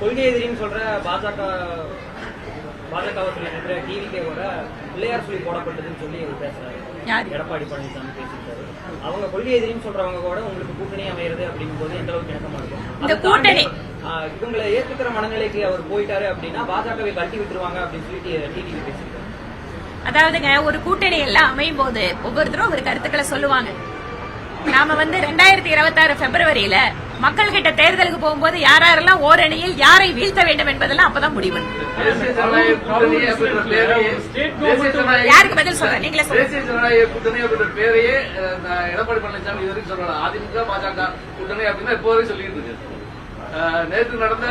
கொள்கை எதிரின்னு சொல்ற பாஜகவை சொல்லி நிற்கிற டிவிகேவோட பிள்ளையார் சொல்லி போடப்பட்டதுன்னு சொல்லி பேசுறாரு. எடப்பாடி பழனிசாமி பேசியிருக்காரு. அவங்க கொள்கை எதிரின்னு சொல்றவங்க கூட உங்களுக்கு கூட்டணி அமைகிறது அப்படிங்கும் போது எந்த அளவுக்கு இணக்கமா இருக்கும்? இவங்களை ஏற்றுக்கிற மனநிலைக்கு அவர் போயிட்டாரு அப்படின்னா பாஜகவை கட்டி விட்டுருவாங்க அப்படின்னு சொல்லி டிவி பேசியிருக்காரு. அதாவதுங்க, ஒரு கூட்டணி எல்லாம் அமையும் போது ஒவ்வொருத்தரும் ஒரு கருத்துக்களை சொல்லுவாங்க. நாம 2026 பிப்ரவரியில மக்கள் கிட்ட தேர்தலுக்கு போகும்போது யாரெல்லாம் ஓரணியில் யாரை வீழ்த்த வேண்டும் என்பதெல்லாம் அப்பதான் முடிவு. யாருக்கு பதில் சொல்றேன்? நீங்களே சொல்லுங்க. பேரையே எடப்பாடி பழனிசாமி இதுவரைக்கும் சொல்லலாம். அதிமுக பாஜக கூட்டணி அப்படின்னு இப்போ வரைக்கும் சொல்லிட்டு இருக்கு. நேற்று நடந்த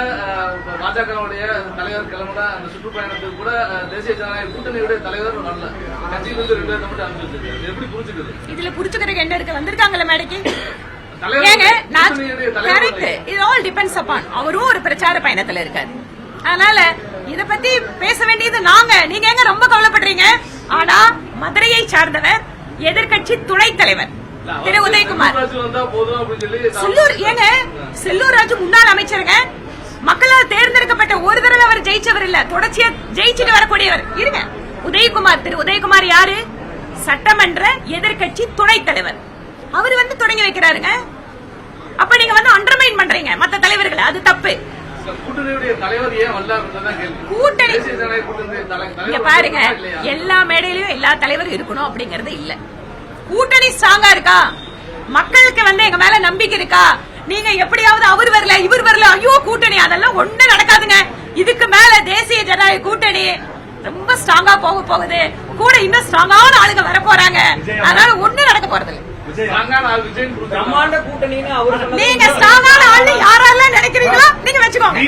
பாஜகவுடைய தலைவர் கிளம்புன அந்த சுற்றுப்பயணத்துக்கு கூட தேசிய ஜனநாயக கூட்டணியுடைய தலைவர் வரல. கட்சியிலிருந்து 2 பேர் மட்டும் அனுப்பிச்சிருக்கு. எப்படி புரிஞ்சுக்கிறது? இதுல புரிச்சுக்கிறதுக்கு என்ன இருக்கு? வந்திருக்காங்கல்ல மேடைக்கு. அவரும் ஒரு பிரச்சார பயணத்துல இருக்காரு. அதனால இத பத்தி பேச வேண்டியது நாங்க. நீங்க எங்க ரொம்ப கவலைப்படுறீங்க? ஆனா மதுரையை சார்ந்தவர் எதிர்கட்சி துணைத் தலைவர் திரு உதயகுமார் செல்லூர் ராஜு முன்னாள் அமைச்சருங்க. மக்களால் தேர்ந்தெடுக்கப்பட்ட ஒரு தடவை அவர் ஜெயிச்சவர் இல்ல, தொடர்ச்சியா ஜெயிச்சுட்டு வரக்கூடியவர். இருங்க, உதயகுமார், திரு உதயகுமார் யாரு? சட்டமன்ற எதிர்கட்சி துணைத் தலைவர். அவர் தொடங்கி வைக்கிறாருங்க. அப்ப நீங்க அண்டர்மைன் பண்றீங்க மத்த தலைவர்கள். அது தப்பு. கூட்டணி பாருங்க, எல்லா மேடையிலயும் எல்லா தலைவரும் இருக்கணும் அப்படிங்கறது இல்ல. கூட்டணி ஸ்ட்ராங்கா இருக்கா? மக்களுக்கு எங்க மேல நம்பிக்கை இருக்கா? நீங்க எப்படியாவது அவர் வரல இவர் வரல, ஐயோ கூட்டணி, அதெல்லாம் ஒண்ணு நடக்காதுங்க. இதுக்கு மேல தேசிய ஜனநாயக கூட்டணி ரொம்ப ஸ்ட்ராங்கா போகுது. கூட இன்னும் ஸ்ட்ராங்கான ஆளுங்க வர போறாங்க. அதனால ஒண்ணு நடக்க போறது இல்ல. நீங்க ஸ்ட்ராங்கான ஆளு யாரெல்லாம் நினைக்கிறீங்களோ நீங்க வச்சுக்கோங்க.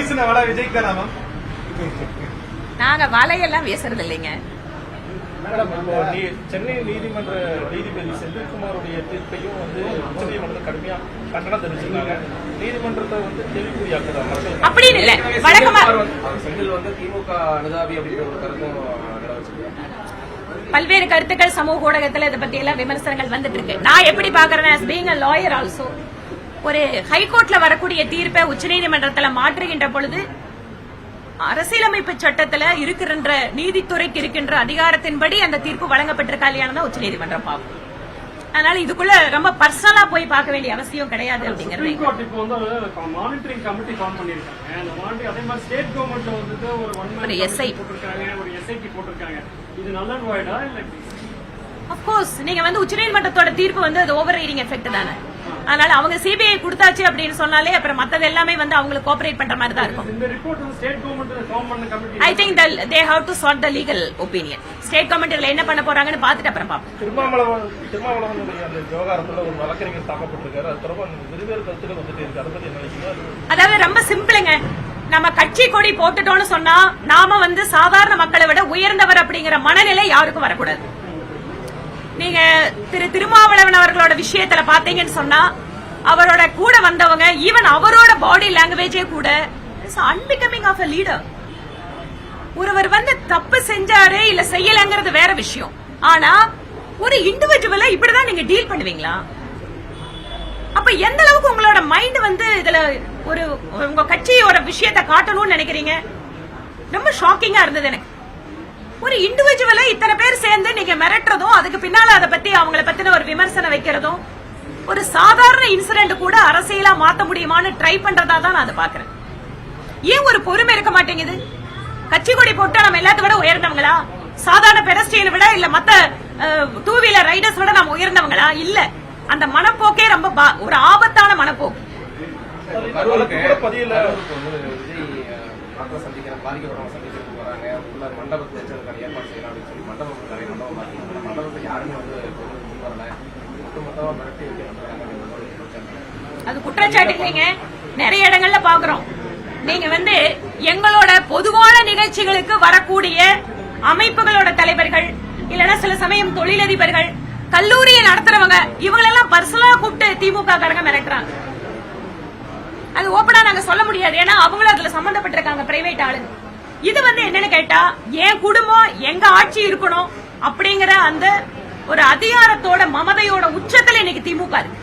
நாங்க வலையெல்லாம் பேசுறது இல்லைங்க. சென்னை நீதிமன்ற நீதிபதி செந்தில்குமாருடைய தீர்ப்பையும் உச்சநீதிமன்றம் கடுமையா கண்டனம் தெரிவிச்சிருக்காங்க. நீதிமன்றத்தை கேள்விக்குறியாக்குறாங்க அப்படின்னு இல்ல. வழக்கமா திமுக அனுதாபி அப்படின்ற ஒரு கருத்தும் பல்வேறு கருத்துக்கள் சமூக ஊடகத்துல இதை பத்தி எல்லாம் விமர்சனங்கள் வந்துட்டு இருக்கு. நான் எப்படி பாக்குறேன், பீயிங் a lawyer also, ஒரு ஹைகோர்ட்ல வரக்கூடிய தீர்ப்பை உச்சநீதிமன்றத்துல மாற்றுகின்ற பொழுது அரசியலமைப்பு சட்டத்துல இருக்கின்ற நீதித்துறைக்கு இருக்கின்ற அதிகாரத்தின்படி அந்த தீர்ப்பு வழங்கப்பட்டிருக்கா இல்லையானதான் உச்சநீதிமன்றம் பார்க்கும். அதனால இதுக்குள்ள ரொம்ப பர்சனலா போய் பார்க்க வேண்டிய அவசியம் கிடையாது அப்படிங்கறது. ஒரு எஸ்ஐ அப்கோர்ஸ் நீங்க உச்சநீதிமன்றத்தோட தீர்ப்பு அது ஓவர் ரைடிங் எஃபெக்ட் தானே. அதனால அவங்க சிபிஐ கொடுத்தாச்சு அப்படின்னு சொன்னாலே அப்புறம் மத்தது எல்லாமே அவங்களுக்கு கோஆபரேட் பண்ற மாதிரி தான் இருக்கும். I think they have to sort the legal opinion. State government இதுல என்ன பண்ண போறாங்கன்னு பாத்துட்டு அப்புறம் பாப்போம். திருமாவளவனுடைய விவகாரத்துல ஒரு வழக்கறிஞர் தாக்கப்பட்டிருக்காரு. அது தொடர்பாக விரிவேறு கருத்துக்கள் இருக்கு. அதை பத்தி என்ன நினைக்கிறீங்க? அதாவது ரொம்ப சிம்பிளுங்க. நம்ம கட்சி கொடி போட்டுட்டோம்னு சொன்னா நாம சாதாரண மக்களை விட உயர்ந்தவர் அப்படிங்கிற மனநிலை யாருக்கும் வரக்கூடாது. நீங்க திருமாவளவன் அவர்களோட விஷயத்துல பாத்தீங்கன்னு சொன்னா அவரோட கூட வந்தவங்க ஈவன் அவரோட பாடி லாங்குவேஜே கூட அன்பிகமிங் ஆஃப் a லீடர். ஒருவர் தப்பு செஞ்சாரு இல்ல செய்யலங்கிறது வேற விஷயம். ஆனா ஒரு இண்டிவிஜுவலை இப்படிதான் நீங்க டீல் பண்ணுவீங்களா? அப்ப எந்த அளவுக்கு உங்களோட மைண்ட் இதுல ஒரு உங்க கட்சியோட விஷயத்தை காட்டணும்னு நினைக்கிறீங்க? ரொம்ப ஷாக்கிங்கா இருந்தது எனக்கு. ஒரு இண்டிவிஜுவலை இத்தனை பேர் சேர்ந்து நீங்க மிரட்டுறதும் அதுக்கு பின்னால அதை பத்தி அவங்கள பத்தின ஒரு விமர்சனம் வைக்கிறதும் ஒரு சாதாரண இன்சிடென்ட் கூட அரசியலா மாத்த முடியுமான்னு ட்ரை பண்றதா தான் நான் அதை பாக்குறேன். ஏன் ஒரு பொறுமை இருக்க மாட்டேங்குது? கட்சி கொடி போட்டா நம்ம எல்லாத்த விட உயர்ந்தவங்களா? சாதாரண பெடஸ்ட்ரியனை விட இல்ல மத்த 2 வீலர் ரைடர்ஸ் விட நம்ம உயர்ந்தவங்களா? இல்ல. அந்த மனப்போக்கே ரொம்ப ஒரு ஆபத்தான மனப்போக்கு. அது குற்றச்சாட்டு இல்லைங்க. நிறைய இடங்கள்ல பாக்குறோம். நீங்க எங்களோட பொதுவான நிகழ்ச்சிகளுக்கு வரக்கூடிய அமைப்புகளோட தலைவர்கள் இல்லனா சில சமயம் தொழிலதிபர்கள் கல்லூரியை நடத்துறவங்க இவங்களெல்லாம் பர்சனலா கூப்பிட்டு திமுக காரங்க மிரட்டுறாங்க. அது ஓப்பனா நாங்க சொல்ல முடியாது. ஏன்னா அவங்களும் அதுல சம்பந்தப்பட்டிருக்காங்க பிரைவேட் ஆளுங்க. இது என்னன்னு கேட்டா என் குடும்பம் எங்க ஆட்சி இருக்கணும் அப்படிங்கிற அந்த ஒரு அதிகாரத்தோட மமதையோட உச்சத்துல இன்னைக்கு திமுக இருக்கு.